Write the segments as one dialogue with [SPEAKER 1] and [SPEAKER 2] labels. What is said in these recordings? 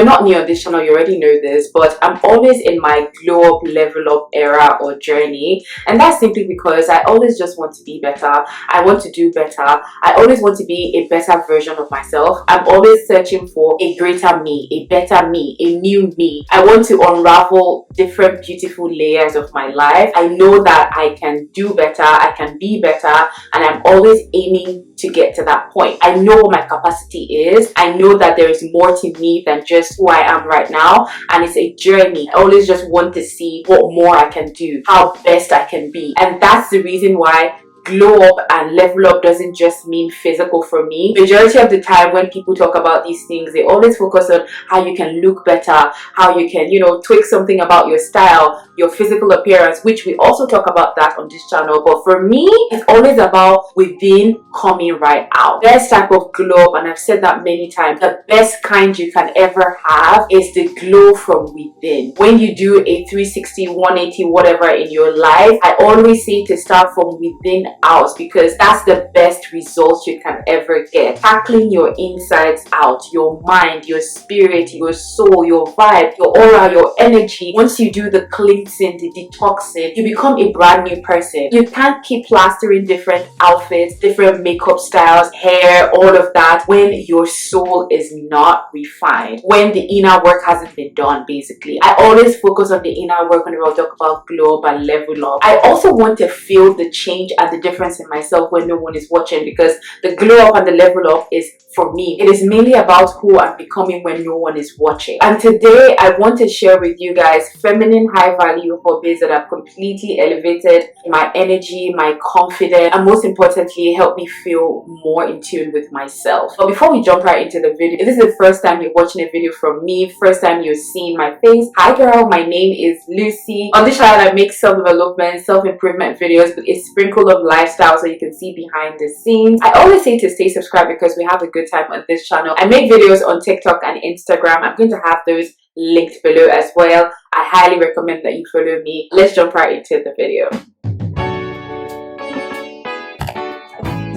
[SPEAKER 1] you're not new on this channel, you already know this, but I'm always in my glow up, level up era or journey. And that's simply because I always just want to be better. I want to do better. I always want to be a better version of myself. I'm always searching for a greater me, a better me, a new me. I want to unravel different beautiful layers of my life. I know that I can do better, I can be better, and I'm always aiming to get to that point. I know what my capacity is. I know that there is more to me than just who I am right now, and it's a journey. I always just want to see what more I can do, how best I can be. And that's the reason why glow up and level up doesn't just mean physical for me. Majority of the time when people talk about these things, they always focus on how you can look better, how you can, tweak something about your style, your physical appearance, which we also talk about that on this channel. But for me, it's always about within coming right out. Best type of glow up, and I've said that many times, the best kind you can ever have is the glow from within. When you do a 360, 180, whatever in your life, I always say to start from within out, because that's the best results you can ever get. Tackling your insides out, your mind, your spirit, your soul, your vibe, your aura, your energy. Once you do the cleansing, the detoxing, you become a brand new person. You can't keep plastering different outfits, different makeup styles, hair, all of that when your soul is not refined, when the inner work hasn't been done. Basically, I always focus on the inner work when we talk about glow up and level up. I also want to feel the change and the difference in myself when no one is watching, because the glow up and the level up is for me. It is mainly about who I'm becoming when no one is watching. And today I want to share with you guys feminine high value hobbies that have completely elevated my energy, my confidence, and most importantly help me feel more in tune with myself. But before we jump right into the video, if this is the first time you're watching a video from me, first time you're seeing my face, hi girl, my name is Lucy. On this channel I make self-development, self-improvement videos with a sprinkle of lifestyle so you can see behind the scenes. I always say to stay subscribed because we have a good time on this channel. I make videos on TikTok and Instagram. I'm going to have those linked below as well. I highly recommend that you follow me. Let's jump right into the video.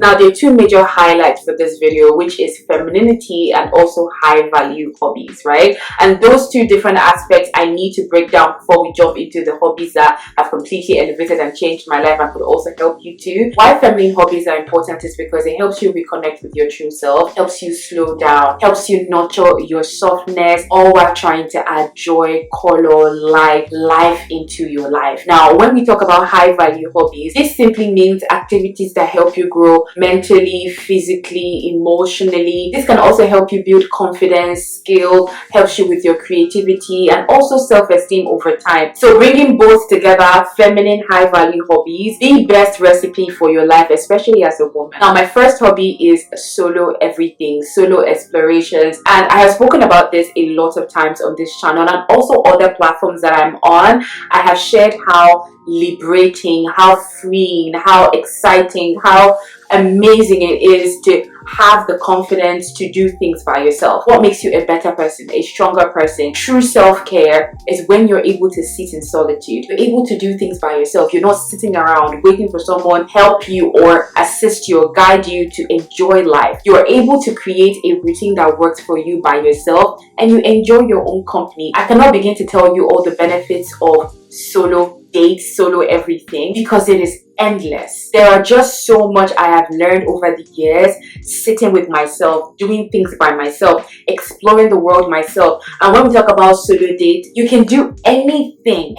[SPEAKER 1] Now, there are two major highlights for this video, which is femininity and also high value hobbies, right? And those two different aspects I need to break down before we jump into the hobbies that have completely elevated and changed my life and could also help you too. Why feminine hobbies are important is because it helps you reconnect with your true self, helps you slow down, helps you nurture your softness, all while trying to add joy, color, life into your life. Now, when we talk about high value hobbies, this simply means activities that help you grow mentally, physically, emotionally. This can also help you build confidence, skill, helps you with your creativity and also self-esteem over time. So bringing both together, feminine high value hobbies, the best recipe for your life, especially as a woman. Now, my first hobby is solo everything, solo explorations, and I have spoken about this a lot of times on this channel and also other platforms that I'm on. I have shared how liberating, how freeing, how exciting, how amazing it is to have the confidence to do things by yourself. What makes you a better person, a stronger person? True self-care is when you're able to sit in solitude. You're able to do things by yourself. You're not sitting around waiting for someone to help you or assist you or guide you to enjoy life. You are able to create a routine that works for you by yourself and you enjoy your own company. I cannot begin to tell you all the benefits of solo dates, solo everything, because it is endless. There are just so much I have learned over the years, sitting with myself, doing things by myself, exploring the world myself. And when we talk about solo date, you can do anything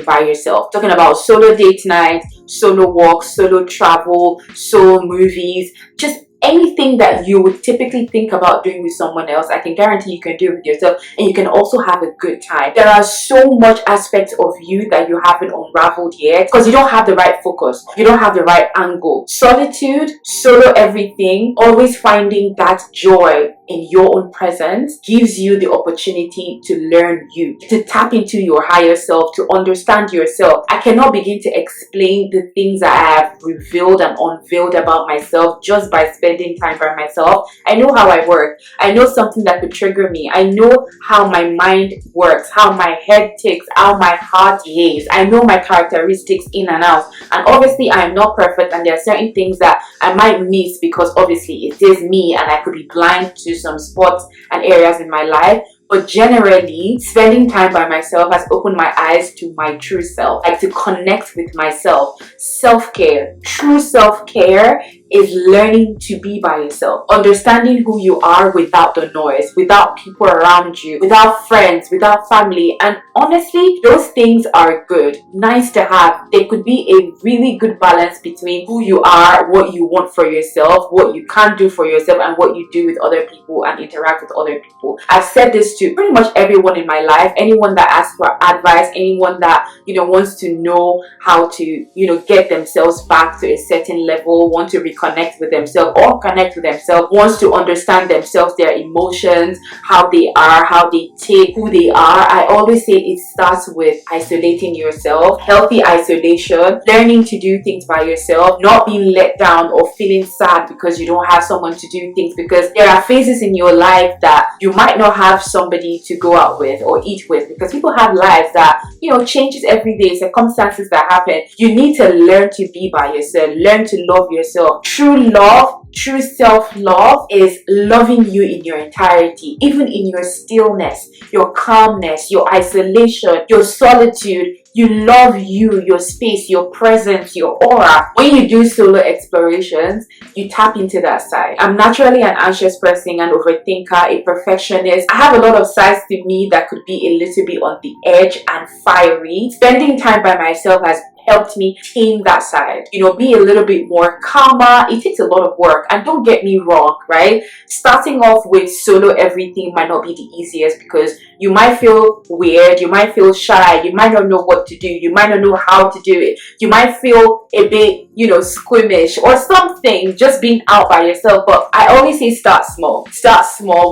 [SPEAKER 1] by yourself. Talking about solo date night, solo walks, solo travel, solo movies, just anything that you would typically think about doing with someone else, I can guarantee you can do it with yourself, and you can also have a good time. There are so much aspects of you that you haven't unraveled yet because you don't have the right focus, you don't have the right angle. Solitude, solo everything, always finding that joy in your own presence gives you the opportunity to learn you, to tap into your higher self, to understand yourself. I cannot begin to explain the things that I have revealed and unveiled about myself just by spending time by myself. I know how I work. I know something that could trigger me. I know how my mind works, how my head ticks, how my heart behaves. I know my characteristics in and out. And obviously I am not perfect and there are certain things that I might miss because obviously it is me and I could be blind to some spots and areas in my life. But generally, spending time by myself has opened my eyes to my true self, like to connect with myself. Self-care, true self-care is learning to be by yourself, understanding who you are without the noise, without people around you, without friends, without family. And honestly, those things are good, nice to have. There could be a really good balance between who you are, what you want for yourself, what you can't do for yourself, and what you do with other people and interact with other people. I've said this to pretty much everyone in my life, anyone that asks for advice, anyone that wants to know how to get themselves back to a certain level, want to reconnect with themselves or connect with themselves, wants to understand themselves, their emotions, how they are, how they take, who they are. I always say it starts with isolating yourself, healthy isolation, learning to do things by yourself, not being let down or feeling sad because you don't have someone to do things, because there are phases in your life that you might not have somebody to go out with or eat with, because people have lives that changes every day, circumstances that happen. You need to learn to be by yourself, learn to love yourself. True love, true self-love is loving you in your entirety, even in your stillness, your calmness, your isolation, your solitude. You love you, your space, your presence, your aura. When you do solo explorations, you tap into that side. I'm naturally an anxious person, an overthinker, a perfectionist. I have a lot of sides to me that could be a little bit on the edge and fiery. Spending time by myself has helped me tame that side, be a little bit more calmer. It takes a lot of work, and don't get me wrong, right? Starting off with solo everything might not be the easiest, because you might feel weird, you might feel shy, you might not know what to do, you might not know how to do it, you might feel a bit squeamish or something just being out by yourself. But I always say start small,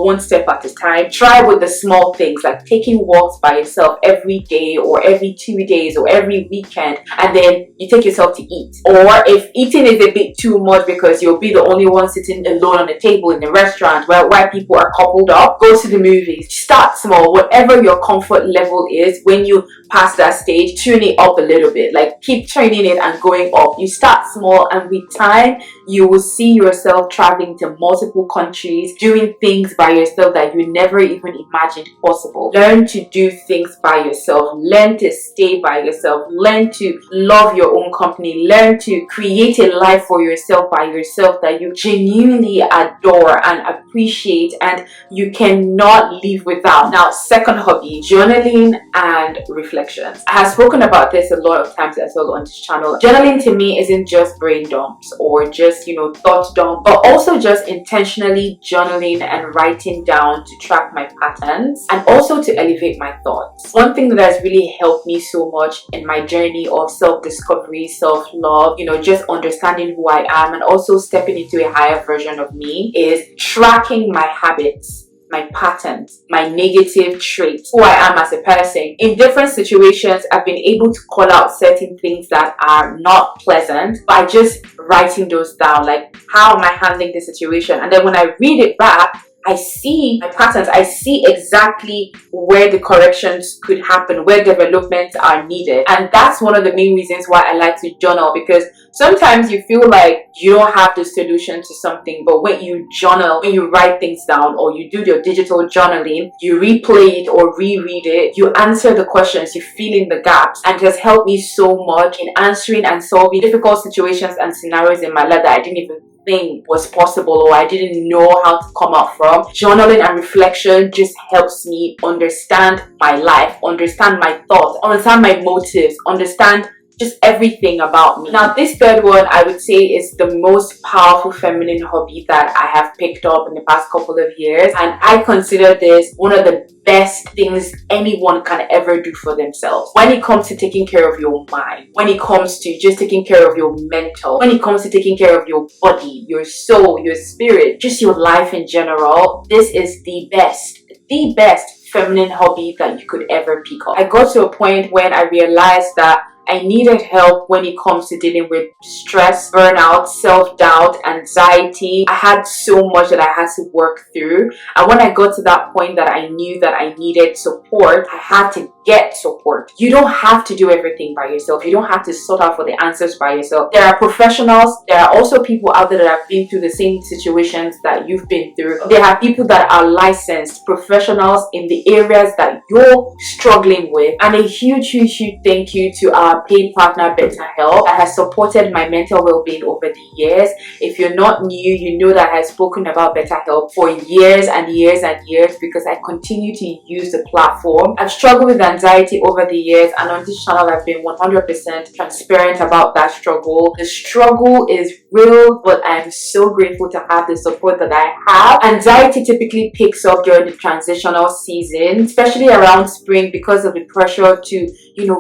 [SPEAKER 1] one step at a time. Try with the small things, like taking walks by yourself every day or every 2 days or every weekend, and then you take yourself to eat. Or if eating is a bit too much because you'll be the only one sitting alone on a table in a restaurant while people are coupled up, go to the movies. Start small, whatever your comfort level is. When you pass that stage, tune it up a little bit, like keep training it and going up. You start small, and with time you will see yourself traveling to multiple countries, doing things by yourself that you never even imagined possible. Learn to do things by yourself, learn to stay by yourself, learn to love your own company, learn to create a life for yourself by yourself that you genuinely adore and appreciate and you cannot live without. Now, second hobby, journaling and reflections. I have spoken about this a lot of times as well on this channel. Journaling to me isn't just brain dumps or just thought dump, but also just intentionally journaling and writing down to track my patterns and also to elevate my thoughts. One thing that has really helped me so much in my journey of self-discovery, self-love, just understanding who I am and also stepping into a higher version of me is tracking my habits, my patterns, my negative traits, who I am as a person. In different situations, I've been able to call out certain things that are not pleasant by just writing those down, like how am I handling the situation? And then when I read it back, I see my patterns. I see exactly where the corrections could happen, where developments are needed. And that's one of the main reasons why I like to journal, because sometimes you feel like you don't have the solution to something, but when you journal, when you write things down or you do your digital journaling, you replay it or reread it, you answer the questions, you fill in the gaps. And it has helped me so much in answering and solving difficult situations and scenarios in my life that I didn't even think was possible or I didn't know how to come out from. Journaling and reflection just helps me understand my life, understand my thoughts, understand my motives, understand just everything about me. Now, this third one I would say is the most powerful feminine hobby that I have picked up in the past couple of years, and I consider this one of the best things anyone can ever do for themselves. When it comes to taking care of your mind, when it comes to just taking care of your mental, when it comes to taking care of your body, your soul, your spirit, just your life in general, this is the best feminine hobby that you could ever pick up. I got to a point when I realized that I needed help when it comes to dealing with stress, burnout, self-doubt, anxiety. I had so much that I had to work through. And when I got to that point that I knew that I needed support, I had to get support. You don't have to do everything by yourself. You don't have to sort out for the answers by yourself. There are professionals. There are also people out there that have been through the same situations that you've been through. There are people that are licensed professionals in the areas that you're struggling with. And a huge thank you to our paid partner BetterHelp that has supported my mental well-being over the years. If you're not new, you know that I've spoken about BetterHelp for years and years and years because I continue to use the platform. I've struggled with anxiety over the years, and on this channel I've been 100% transparent about that struggle. The struggle is real, but I'm so grateful to have the support that I have. Anxiety typically picks up during the transitional season, especially around spring, because of the pressure to,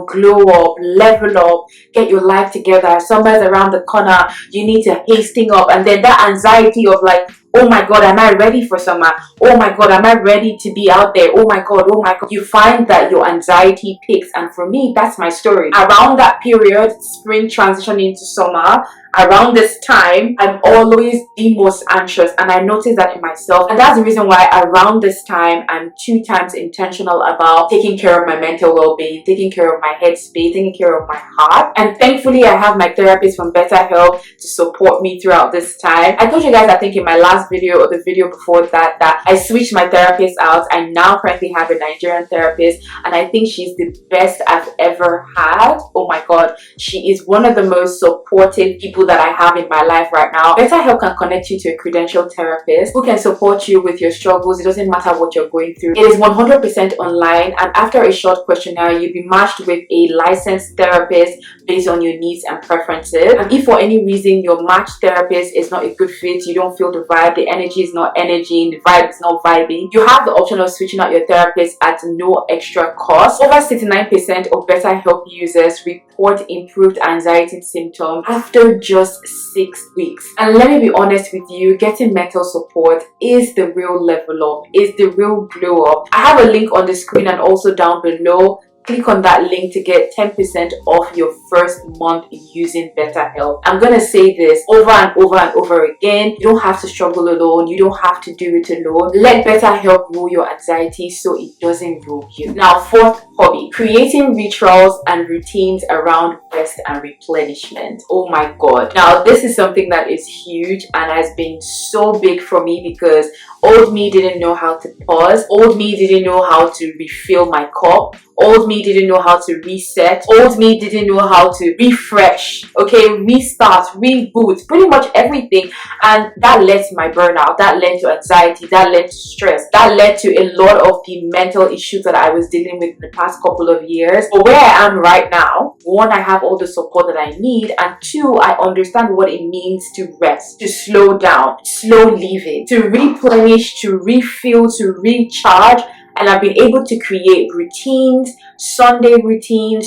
[SPEAKER 1] glow up, level up, get your life together. Summer's around the corner, you need to hasten up, and then that anxiety of like, oh my god, am I ready for summer? Oh my god, am I ready to be out there? Oh my god, oh my god. You find that your anxiety peaks, and for me, that's my story. Around that period, spring transitioning into summer, around this time, I'm always the most anxious, and I notice that in myself. And that's the reason why around this time, I'm 2 times intentional about taking care of my mental well-being, taking care of my headspace, taking care of my heart. And thankfully, I have my therapist from BetterHelp to support me throughout this time. I told you guys, I think in my last video or the video before that, that I switched my therapist out. I now currently have a Nigerian therapist, and I think she's the best I've ever had. Oh my god, she is one of the most supportive people that I have in my life right now. BetterHelp can connect you to a credentialed therapist who can support you with your struggles. It doesn't matter what you're going through. It is 100% online, and after a short questionnaire, you'll be matched with a licensed therapist based on your needs and preferences. And if for any reason your matched therapist is not a good fit, you don't feel the vibe, the energy is not energy, the vibe is not vibing, you have the option of switching out your therapist at no extra cost. Over 69% of BetterHelp users report improved anxiety symptoms after just 6 weeks. And let me be honest with you, getting mental support is the real level up, is the real glow up. I have a link on the screen and also down below. Click on that link to get 10% off your first month using BetterHelp. I'm going to say this over and over and over again. You don't have to struggle alone. You don't have to do it alone. Let BetterHelp rule your anxiety so it doesn't rule you. Now, 4th hobby, creating rituals and routines around rest and replenishment. Oh my god. Now, this is something that is huge and has been so big for me because old me didn't know how to pause. Old me didn't know how to refill my cup. Old me didn't know how to reset. Old me didn't know how to refresh, restart, reboot, pretty much everything. And that led to my burnout. That led to anxiety. That led to stress. That led to a lot of the mental issues that I was dealing with in the past couple of years. But where I am right now, 1, I have all the support that I need, and 2, I understand what it means to rest, to slow down, slow living, to replenish, to refill, to recharge. And I've been able to create routines, Sunday reset,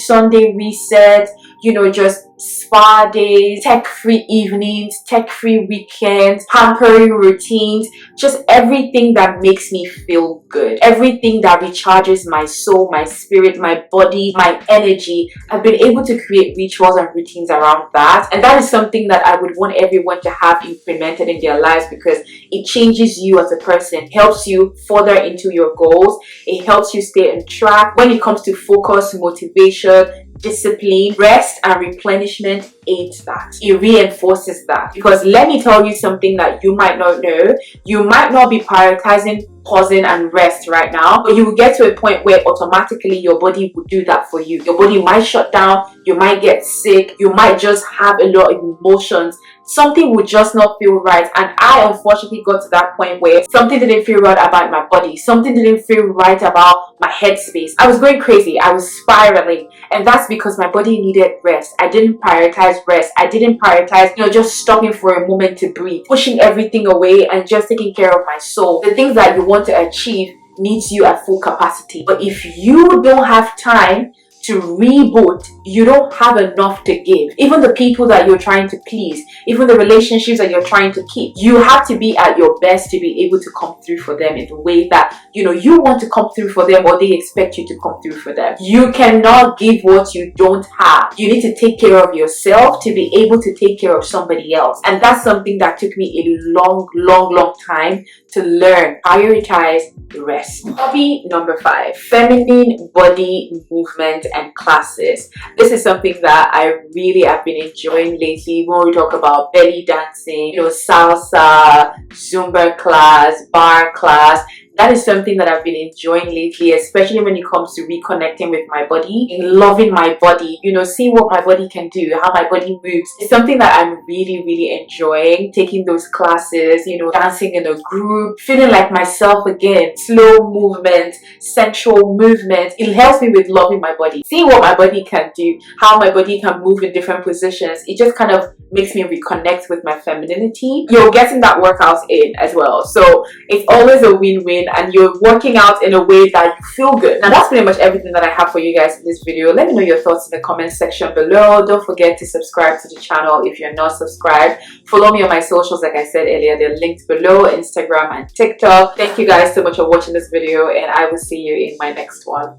[SPEAKER 1] just spa days, tech-free evenings, tech-free weekends, pampering routines, just everything that makes me feel good, everything that recharges my soul, my spirit, my body, my energy. I've been able to create rituals and routines around that, and that is something that I would want everyone to have implemented in their lives because it changes you as a person, helps you further into your goals, it helps you stay on track when it comes to focus, motivation, discipline. Rest and replenishment aids that. It reinforces that. Because let me tell you something that you might not know. You might not be prioritizing pausing and rest right now, but you will get to a point where automatically your body will do that for you. Your body might shut down, you might get sick, you might just have a lot of emotions. Something would just not feel right. And I unfortunately got to that point where something didn't feel right about my body. Something didn't feel right about my headspace. I was going crazy. I was spiraling. And that's because my body needed rest. I didn't prioritize rest. I didn't prioritize, just stopping for a moment to breathe, pushing everything away and just taking care of my soul. The things that you want to achieve needs you at full capacity. But if you don't have time to reboot, you don't have enough to give. Even the people that you're trying to please, even the relationships that you're trying to keep, you have to be at your best to be able to come through for them in the way that, you know, you want to come through for them, or they expect you to come through for them. You cannot give what you don't have. You need to take care of yourself to be able to take care of somebody else. And that's something that took me a long time to learn. Prioritize the rest. Hobby number 5, feminine body movement and classes. This is something that I really have been enjoying lately. When we talk about belly dancing, you know, salsa, Zumba class, bar class, that is something that I've been enjoying lately, especially when it comes to reconnecting with my body, loving my body, you know, seeing what my body can do, how my body moves. It's something that I'm really enjoying, taking those classes, you know, dancing in a group, feeling like myself again, slow movement, sensual movement. It helps me with loving my body, seeing what my body can do, how my body can move in different positions. It just kind of makes me reconnect with my femininity. You're getting that workout in as well, so it's always a win-win, and you're working out in a way that you feel good. Now that's pretty much everything that I have for you guys in this video. Let me know your thoughts in the comment section below. Don't forget to subscribe to the channel if you're not subscribed. Follow me on my socials, like I said earlier, they're linked below, Instagram and TikTok. Thank you guys so much for watching this video, and I will see you in my next one.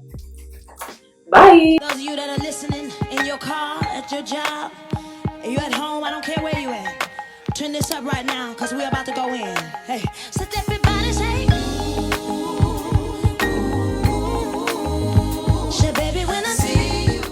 [SPEAKER 1] Bye.
[SPEAKER 2] Those of you that are listening in your car, at your job, you at home, I don't care where you at. Turn this up right now, cause we're about to go in. Hey, so everybody say,